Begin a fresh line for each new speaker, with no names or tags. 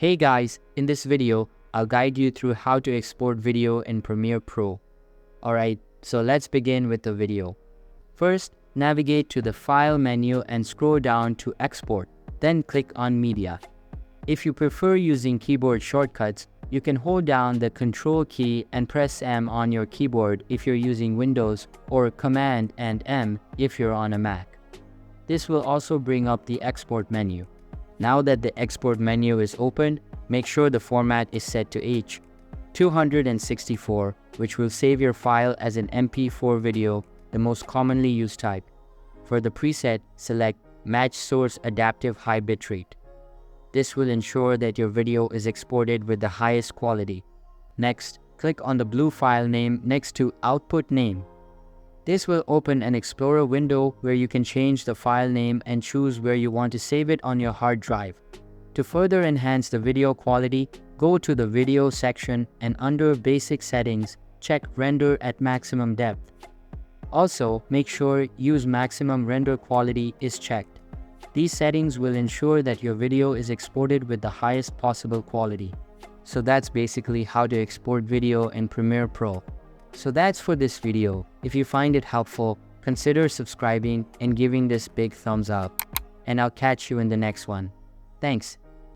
Hey guys, in this video, I'll guide you through how to export video in Premiere Pro. Alright, so let's begin with the video. First, navigate to the File menu and scroll down to Export, then click on Media. If you prefer using keyboard shortcuts, you can hold down the Control key and press M on your keyboard if you're using Windows, or Command and M if you're on a Mac. This will also bring up the Export menu. Now that the export menu is opened, make sure the format is set to H.264, which will save your file as an MP4 video, the most commonly used type. For the preset, select Match Source Adaptive High Bitrate. This will ensure that your video is exported with the highest quality. Next, click on the blue file name next to Output Name. This will open an Explorer window where you can change the file name and choose where you want to save it on your hard drive. To further enhance the video quality, go to the Video section and under Basic Settings, check Render at Maximum Depth. Also, make sure Use Maximum Render Quality is checked. These settings will ensure that your video is exported with the highest possible quality. So that's basically how to export video in Premiere Pro. So that's for this video. If you find it helpful, consider subscribing and giving this big thumbs up. And I'll catch you in the next one. Thanks.